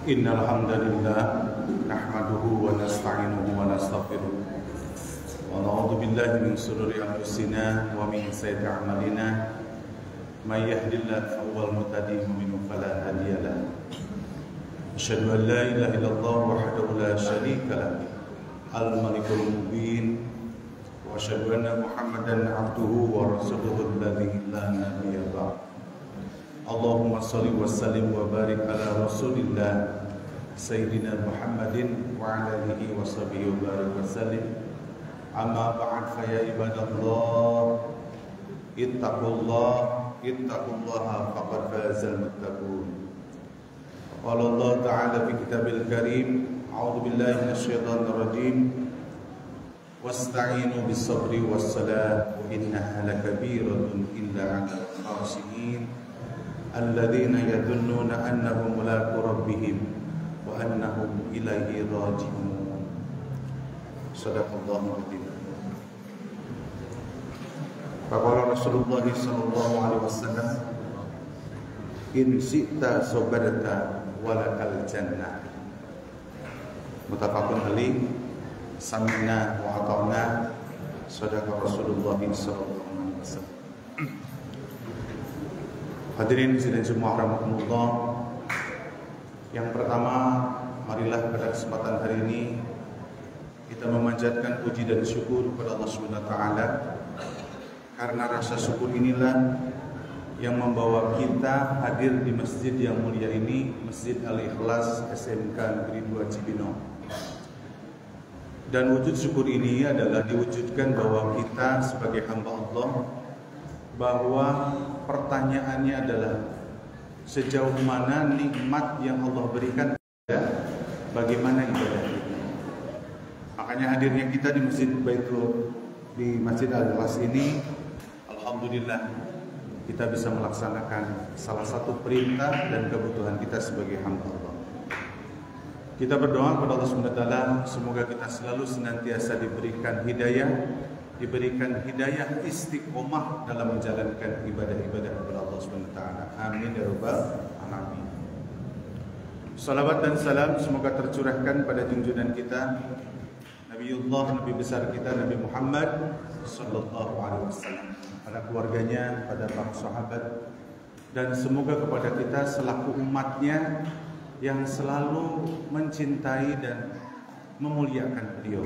Innal hamdalillah nahmaduhu wa nasta'inuhu wa nastaghfiruh wa na'udzu billahi min shururi anfusina wa min sayyiati a'malina may yahdihillahu fahuwal muhtadi wa man yudlil fala hadiya lahu. Asyhadu an la ilaha illallah wahdahu la syarika lahu al-malikul mubin wa asyhadu anna Muhammadan abduhu wa rasuluhu alladzi la nabiyya ba'd. Allahumma shalli wa sallim wa barik ala Rasulillah Sayyidina Muhammadin wa ala alihi wa sahbihi wa barik wa sallim. Amma ba'd, fa ya ibadallah ittaqullaha faqad fazal muttaqun. Qala Allah ta'ala fi kitabil karim, a'udzu billahi minasyaitonir rajim. Wasta'inu bis-sabri was-salah wa innaha lakabiratun illa 'alal khashiyin alladzina yadhunnuna annahum mulaqu rabbihim wa annahum ilaihi raji'un. Shadaqallahu adzim. Faqala Rasulullah sallallahu alaihi wasallam, in syi'ta sabarta walakal jannah. Muttafaqun alaih. Sami'na wa ata'na. Shadaqa Rasulullah sallallahu alaihi wasallam. Hadirin sidang semua rahmatullah. Yang pertama, marilah pada kesempatan hari ini kita memanjatkan puji dan syukur kepada Allah Subhanahu wa taala, karena rasa syukur inilah yang membawa kita hadir di masjid yang mulia ini, Masjid Al-Ikhlas SMK Negeri 2 Cibinong. Dan wujud syukur ini adalah diwujudkan bahwa kita sebagai hamba Allah, bahwa pertanyaannya adalah sejauh mana nikmat yang Allah berikan, bagaimana ibadah kita. Makanya hadirnya kita di Masjid Al-Ikhlas ini, alhamdulillah kita bisa melaksanakan salah satu perintah dan kebutuhan kita sebagai hamba Allah. Kita berdoa kepada Allah SWT, semoga kita selalu senantiasa diberikan hidayah istiqomah dalam menjalankan ibadah-ibadah kepada Allah SWT. Amin ya rabbal alamin. Salawat dan salam semoga tercurahkan pada junjungan kita, Nabi besar kita Nabi Muhammad sallallahu alaihi wasallam, pada keluarganya, pada para sahabat, dan semoga kepada kita selaku umatnya yang selalu mencintai dan memuliakan beliau.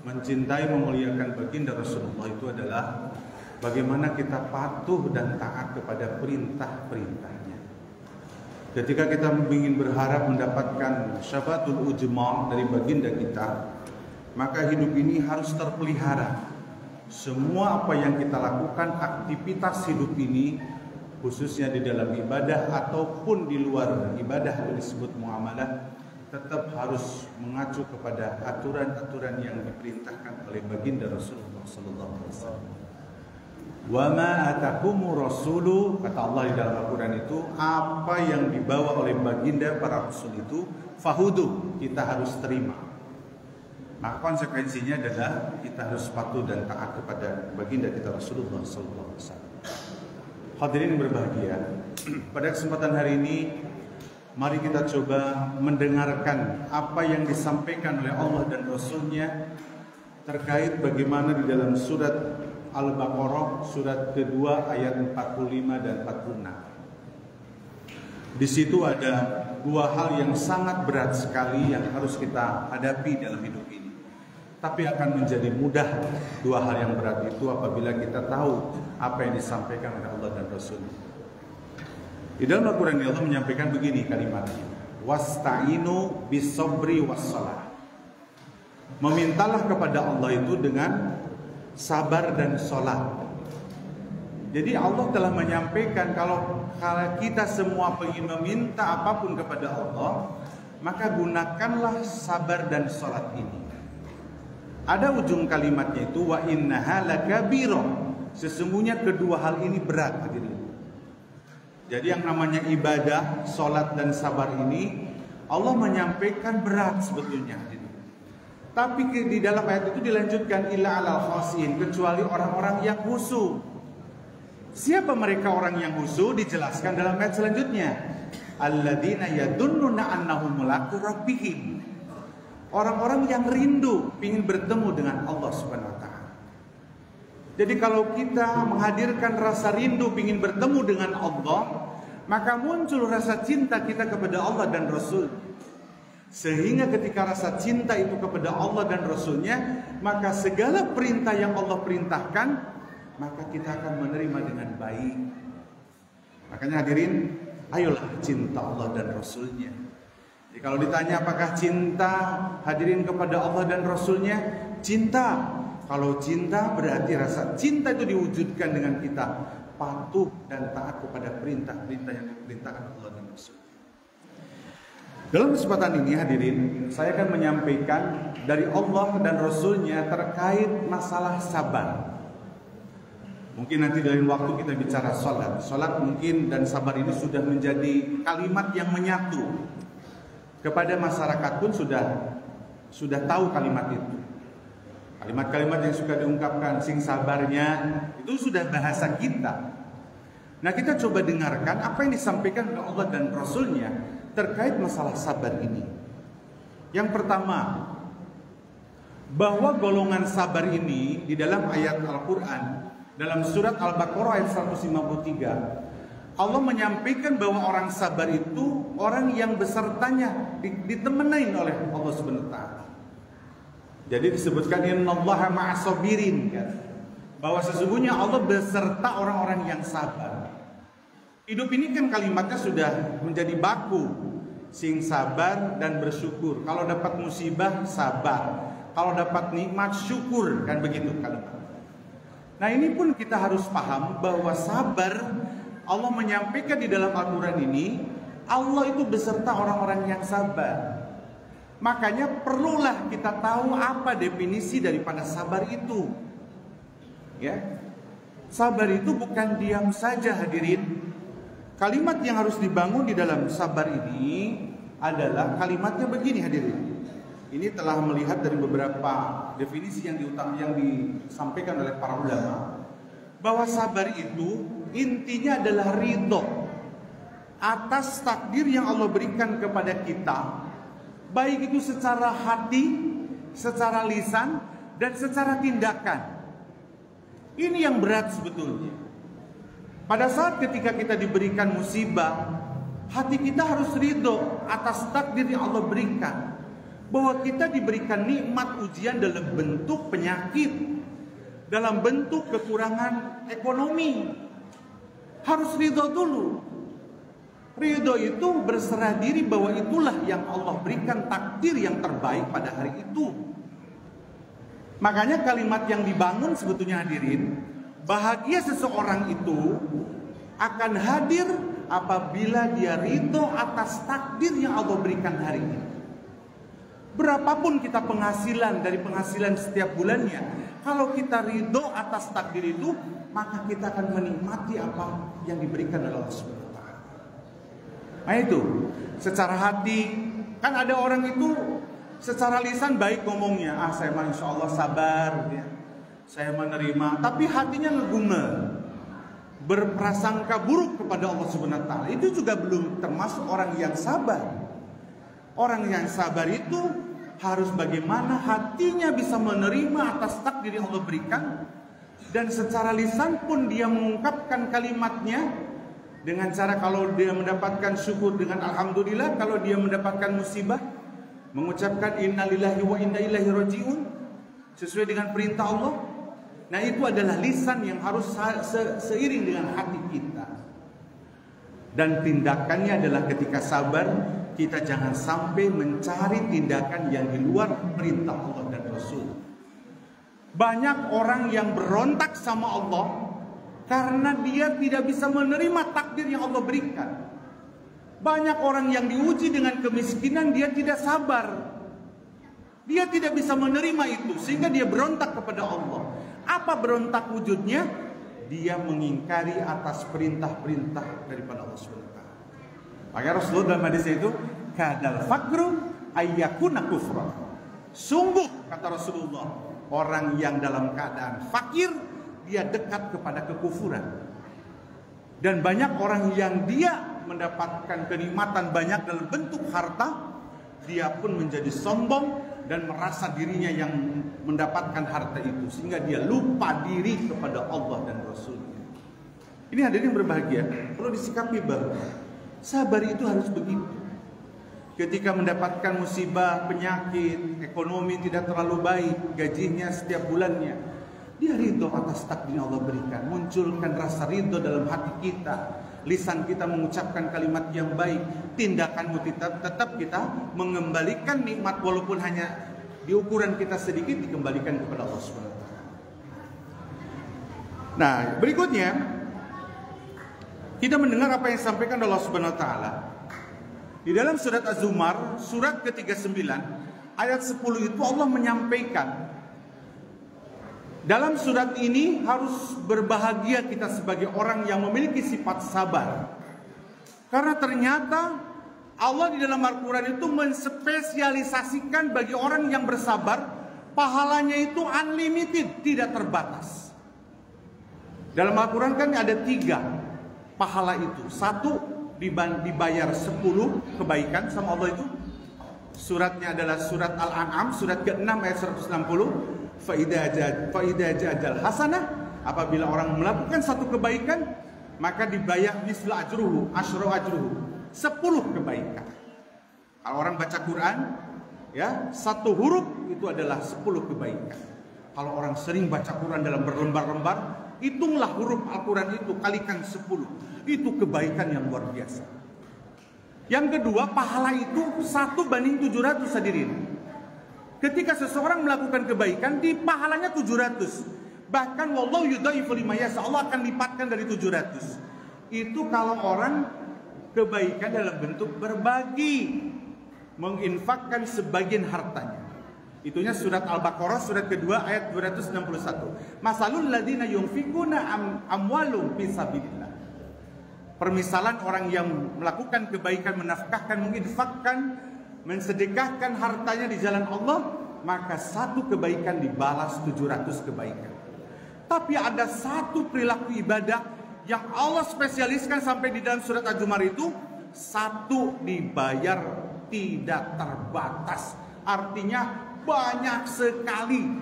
Mencintai, memuliakan baginda Rasulullah itu adalah bagaimana kita patuh dan taat kepada perintah-perintahnya. Ketika kita ingin berharap mendapatkan syafaatul ujma dari baginda kita, maka hidup ini harus terpelihara. Semua apa yang kita lakukan, aktivitas hidup ini, khususnya di dalam ibadah ataupun di luar ibadah atau disebut muamalah, tetap harus mengacu kepada aturan-aturan yang diperintahkan oleh baginda Rasulullah sallallahu alaihi wasallam. Wa ma atakumur rasulu, kata Allah di dalam Al-Qur'an itu, apa yang dibawa oleh baginda para rasul itu, fahudu, kita harus terima. Maka konsekuensinya adalah kita harus patuh dan taat kepada baginda kita Rasulullah sallallahu alaihi wasallam. Hadirin berbahagia, pada kesempatan hari ini mari kita coba mendengarkan apa yang disampaikan oleh Allah dan Rasul-Nya terkait bagaimana di dalam surat Al-Baqarah, surat kedua ayat 45 dan 46. Di situ ada dua hal yang sangat berat sekali yang harus kita hadapi dalam hidup ini. Tapi akan menjadi mudah dua hal yang berat itu apabila kita tahu apa yang disampaikan oleh Allah dan Rasul. Di dalam Al-Quran Allah menyampaikan begini kalimatnya, wasta'inu bis-sabri was-salah. Memintalah kepada Allah itu dengan sabar dan sholat. Jadi Allah telah menyampaikan kalau kita semua ingin meminta apapun kepada Allah, maka gunakanlah sabar dan sholat ini. Ada ujung kalimatnya itu, wa innaha lakabirah. Sesungguhnya kedua hal ini berat, hadirin. Jadi yang namanya ibadah, sholat dan sabar ini Allah menyampaikan berat sebetulnya. Tapi di dalam ayat itu dilanjutkan illa alal khasin, kecuali orang-orang yang khusyuk. Siapa mereka orang yang khusyuk? Dijelaskan dalam ayat selanjutnya. alladzina yadunnuna annahum mulaqu rabbihim. Orang-orang yang rindu ingin bertemu dengan Allah Subhanahu wa taala. Jadi kalau kita menghadirkan rasa rindu ingin bertemu dengan Allah, maka muncul rasa cinta kita kepada Allah dan Rasul. Sehingga ketika rasa cinta itu kepada Allah dan Rasulnya, maka segala perintah yang Allah perintahkan, maka kita akan menerima dengan baik. Makanya hadirin, ayolah cinta Allah dan Rasulnya. Jadi kalau ditanya apakah cinta hadirin kepada Allah dan Rasulnya, cinta. Kalau cinta berarti rasa cinta itu diwujudkan dengan kita patuh dan taat kepada perintah-perintah yang diperintahkan Allah dan Rasul. Dalam kesempatan ini hadirin, saya akan menyampaikan dari Allah dan Rasulnya terkait masalah sabar. Mungkin nanti dari waktu kita bicara sholat. Sholat mungkin dan sabar ini sudah menjadi kalimat yang menyatu. Kepada masyarakat pun sudah tahu kalimat itu. Kalimat-kalimat yang suka diungkapkan, sing sabarnya, itu sudah bahasa kita. Nah, kita coba dengarkan apa yang disampaikan oleh Allah dan Rasulnya terkait masalah sabar ini. Yang pertama, bahwa golongan sabar ini di dalam ayat Al-Quran, dalam surat Al-Baqarah ayat 153, Allah menyampaikan bahwa orang sabar itu orang yang besertanya ditemenin oleh Allah Subhanahu wa taala. Jadi disebutkan innallaha ma'as-sabirin, kan? Bahwa sesungguhnya Allah beserta orang-orang yang sabar. Hidup ini kan kalimatnya sudah menjadi baku. Sing sabar dan bersyukur. Kalau dapat musibah sabar. Kalau dapat nikmat syukur, kan begitu kalimat. Nah, ini pun kita harus paham bahwa sabar, Allah menyampaikan di dalam Al-Quran ini, Allah itu beserta orang-orang yang sabar. Makanya perlulah kita tahu apa definisi daripada sabar itu. Ya, sabar itu bukan diam saja hadirin. Kalimat yang harus dibangun di dalam sabar ini adalah kalimatnya begini hadirin. Ini telah melihat dari beberapa definisi yang disampaikan oleh para ulama, bahwa sabar itu intinya adalah ridho atas takdir yang Allah berikan kepada kita, baik itu secara hati, secara lisan, dan secara tindakan. Ini yang berat sebetulnya. Pada saat ketika kita diberikan musibah, hati kita harus ridho atas takdir yang Allah berikan. Bahwa kita diberikan nikmat ujian dalam bentuk penyakit, dalam bentuk kekurangan ekonomi. Harus ridho dulu. Ridho itu berserah diri bahwa itulah yang Allah berikan takdir yang terbaik pada hari itu. Makanya kalimat yang dibangun sebetulnya hadirin, bahagia seseorang itu akan hadir apabila dia ridho atas takdir yang Allah berikan hari ini. Berapapun kita penghasilan dari penghasilan setiap bulannya, kalau kita ridho atas takdir itu, maka kita akan menikmati apa yang diberikan oleh Allah Subhanahu wa taala. Nah itu, secara hati, kan ada orang itu secara lisan baik ngomongnya, saya mah insya Allah sabar, ya. Saya menerima, tapi hatinya ngegumel, berprasangka buruk kepada Allah Subhanahu wa taala. Itu juga belum termasuk orang yang sabar. Orang yang sabar itu harus bagaimana hatinya bisa menerima atas takdir yang Allah berikan, dan secara lisan pun dia mengungkapkan kalimatnya dengan cara kalau dia mendapatkan syukur dengan alhamdulillah, kalau dia mendapatkan musibah mengucapkan innalillahi wa inna ilaihi rajiun sesuai dengan perintah Allah. Nah, itu adalah lisan yang harus seiring dengan hati kita. Dan tindakannya adalah ketika sabar, kita jangan sampai mencari tindakan yang di luar perintah Allah dan Rasul. Banyak orang yang berontak sama Allah karena dia tidak bisa menerima takdir yang Allah berikan. Banyak orang yang diuji dengan kemiskinan, dia tidak sabar. Dia tidak bisa menerima itu, sehingga dia berontak kepada Allah. Apa berontak wujudnya? Dia mengingkari atas perintah-perintah daripada Allah SWT. Maka Rasulullah dalam hadis itu, kadal fakru ayyakuna kufra. Sungguh, kata Rasulullah, orang yang dalam keadaan fakir, dia dekat kepada kekufuran. Dan banyak orang yang dia mendapatkan kenikmatan banyak dalam bentuk harta, dia pun menjadi sombong dan merasa dirinya yang mendapatkan harta itu, sehingga dia lupa diri kepada Allah dan Rasulnya. Ini hadirin berbahagia, perlu disikapi baru. Sabar itu harus begitu. Ketika mendapatkan musibah, penyakit, ekonomi tidak terlalu baik, gajinya setiap bulannya, dia ridho atas takdir yang Allah berikan. Munculkan rasa ridho dalam hati kita. Lisan kita mengucapkan kalimat yang baik. Tindakanmu tetap kita mengembalikan nikmat, walaupun hanya di ukuran kita sedikit, dikembalikan kepada Allah SWT. Nah, berikutnya kita mendengar apa yang disampaikan Allah SWT di dalam surat Az-Zumar, surat ke-39, ayat 10 itu Allah menyampaikan, dalam surat ini harus berbahagia kita sebagai orang yang memiliki sifat sabar. Karena ternyata Allah di dalam Al-Quran itu menspesialisasikan bagi orang yang bersabar, pahalanya itu unlimited, tidak terbatas. Dalam Al-Quran kan ada 3 pahala itu. 1, dibayar 10 kebaikan sama Allah itu. Suratnya adalah surat Al-An'am, surat ke-6 ayat 160. Fa'idha ja'ajal hasanah, apabila orang melakukan satu kebaikan, maka dibayar misla ajruhu, asyru ajruhu, 10 kebaikan. Kalau orang baca Quran, ya, 1 huruf itu adalah 10 kebaikan. Kalau orang sering baca Quran dalam berlembar-lembar, hitunglah huruf Al-Quran itu, kalikan 10. Itu kebaikan yang luar biasa. Yang kedua, pahala itu 1:700 hadirin. Ketika seseorang melakukan kebaikan, di pahalanya 700. Bahkan wallahu yudhaifu liman yasha, Allah akan lipatkan dari 700. Itu kalau orang kebaikan dalam bentuk berbagi, menginfakkan sebagian hartanya. Itunya surat Al-Baqarah surat kedua ayat 261. Masalul ladzina yunfikuna amwalum fi sabilillah. Permisalan orang yang melakukan kebaikan, menafkahkan, menginfakkan, mensedekahkan hartanya di jalan Allah, maka 1 kebaikan dibalas 700 kebaikan. Tapi ada 1 perilaku ibadah yang Allah spesialiskan sampai di dalam surat Az-Zumar itu, 1 dibayar tidak terbatas. Artinya banyak sekali.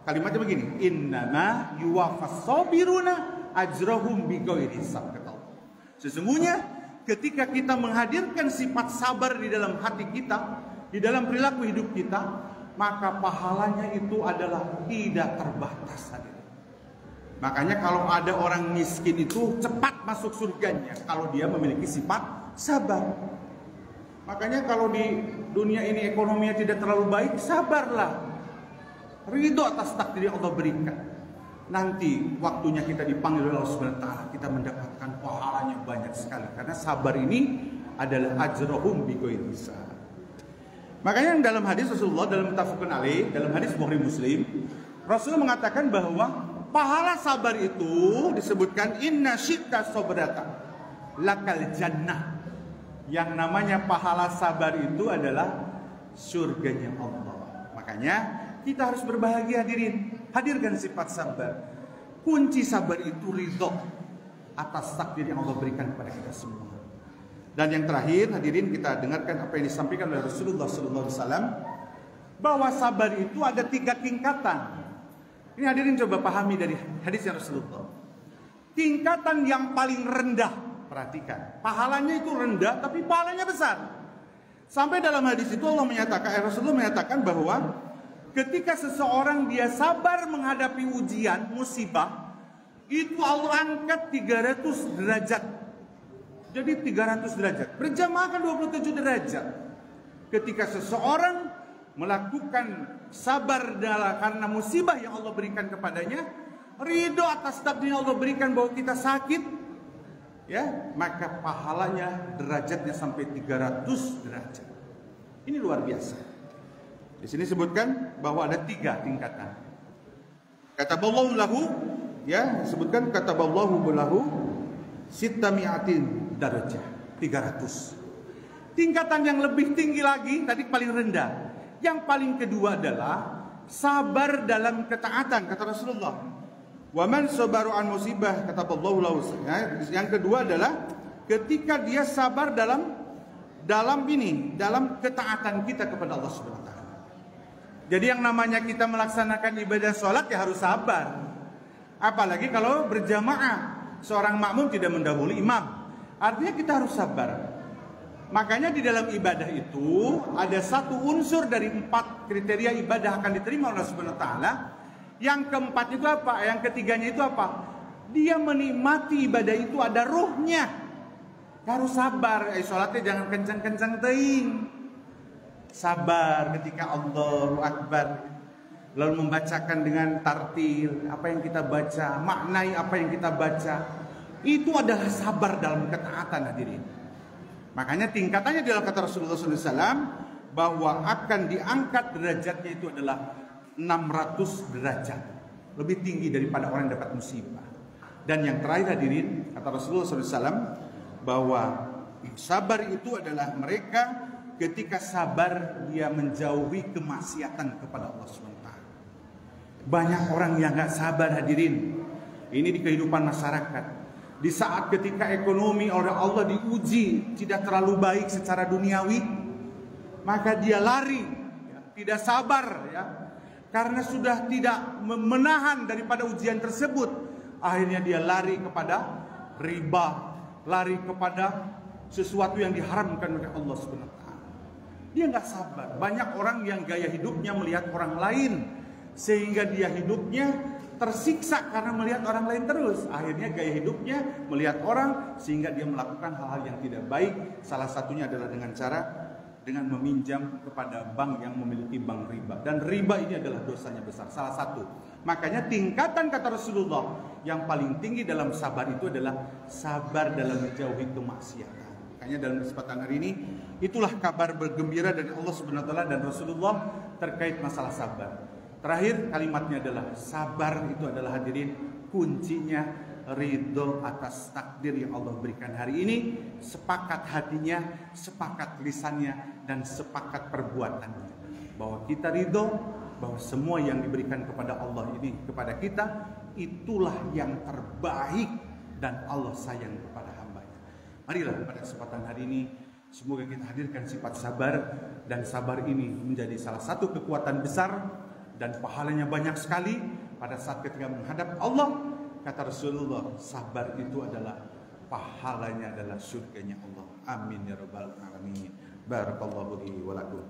Kalimatnya begini, innama yuwaffas sabiruna ajrahum bighairi hisab. Sesungguhnya ketika kita menghadirkan sifat sabar di dalam hati kita, di dalam perilaku hidup kita, maka pahalanya itu adalah tidak terbatas. Makanya kalau ada orang miskin itu cepat masuk surganya kalau dia memiliki sifat sabar. Makanya kalau di dunia ini ekonominya tidak terlalu baik, sabarlah. Ridho atas takdir yang Allah berikan. Nanti waktunya kita dipanggil oleh Allah SWT, kita mendapatkan pahalanya banyak sekali. Karena sabar ini adalah ajrohum bighairi hisab. Makanya dalam hadis Rasulullah, dalam muttafaqun alaih, dalam hadis Bukhari Muslim, Rasul mengatakan bahwa pahala sabar itu disebutkan inna syitta sabrata lakal jannah. Yang namanya pahala sabar itu adalah surganya Allah. Makanya kita harus berbahagia hadirin. Hadirkan sifat sabar. Kunci sabar itu ridho atas takdir yang Allah berikan kepada kita semua. Dan yang terakhir hadirin, kita dengarkan apa yang disampaikan oleh Rasulullah SAW, bahwa sabar itu ada 3 tingkatan. Ini hadirin coba pahami dari hadisnya Rasulullah. Tingkatan yang paling rendah, perhatikan, pahalanya itu rendah tapi pahalanya besar. Sampai dalam hadis itu Allah menyatakan, Rasulullah menyatakan bahwa ketika seseorang dia sabar menghadapi ujian, musibah, itu Allah angkat 300 derajat. Jadi 300 derajat. Berjamaah kan 27 derajat. Ketika seseorang melakukan sabar karena musibah yang Allah berikan kepadanya, ridho atas takdir yang Allah berikan bahwa kita sakit, ya, maka pahalanya derajatnya sampai 300 derajat. Ini luar biasa. Di sini sebutkan bahwa ada 3 tingkatan. Kataballahu lahu, ya, sebutkan kataballahu lahu sittami'atin darajah, 300. Tingkatan yang lebih tinggi lagi tadi paling rendah. Yang paling kedua adalah sabar dalam ketaatan, kata Rasulullah. Wa man sabaru an musibah kataballahu lahu. Yang kedua adalah ketika dia sabar dalam ketaatan kita kepada Allah Subhanahu wa taala. Jadi yang namanya kita melaksanakan ibadah sholat ya harus sabar. Apalagi kalau berjamaah, seorang makmum tidak mendahului imam. Artinya kita harus sabar. Makanya di dalam ibadah itu ada satu unsur dari 4 kriteria ibadah akan diterima oleh Allah Subhanahu wa taala. Yang keempat itu apa? Yang ketiganya itu apa? Dia menikmati ibadah itu ada ruhnya. Harus sabar. Sholatnya jangan kencang-kencang teing. Sabar ketika Allahu Akbar. Lalu membacakan dengan tartil apa yang kita baca, maknai apa yang kita baca. Itu adalah sabar dalam ketaatan, hadirin. Makanya tingkatannya dalam kata Rasulullah SAW bahwa akan diangkat derajatnya itu adalah 600 derajat. Lebih tinggi daripada orang yang dapat musibah. Dan yang terakhir, hadirin, kata Rasulullah SAW bahwa sabar itu adalah mereka ketika sabar dia menjauhi kemaksiatan kepada Allah SWT. Banyak orang yang gak sabar, hadirin. Ini di kehidupan masyarakat. Di saat ketika ekonomi oleh Allah diuji tidak terlalu baik secara duniawi, maka dia lari, tidak sabar, karena sudah tidak menahan daripada ujian tersebut. Akhirnya dia lari kepada riba, lari kepada sesuatu yang diharamkan oleh Allah Subhanahu wa taala. Dia nggak sabar. Banyak orang yang gaya hidupnya melihat orang lain, sehingga dia hidupnya tersiksa karena melihat orang lain terus. Akhirnya gaya hidupnya melihat orang sehingga dia melakukan hal-hal yang tidak baik. Salah satunya adalah dengan meminjam kepada bank yang memiliki bank riba. Dan riba ini adalah dosanya besar, salah satu. Makanya tingkatan kata Rasulullah yang paling tinggi dalam sabar itu adalah sabar dalam menjauhi kemaksiatan. Makanya dalam kesempatan hari ini itulah kabar bergembira dari Allah Subhanahu wa taala dan Rasulullah terkait masalah sabar. Terakhir kalimatnya adalah sabar itu adalah, hadirin, kuncinya ridho atas takdir yang Allah berikan hari ini. Sepakat hatinya, sepakat lisannya, dan sepakat perbuatannya. Bahwa kita ridho, bahwa semua yang diberikan kepada Allah ini kepada kita, itulah yang terbaik dan Allah sayang kepada hambanya. Marilah pada kesempatan hari ini, semoga kita hadirkan sifat sabar. Dan sabar ini menjadi salah satu kekuatan besar dan pahalanya banyak sekali pada saat ketika menghadap Allah. Kata Rasulullah, sabar itu adalah pahalanya adalah surganya Allah. Amin ya rabbal alamin. Barakallahu li wa lakum.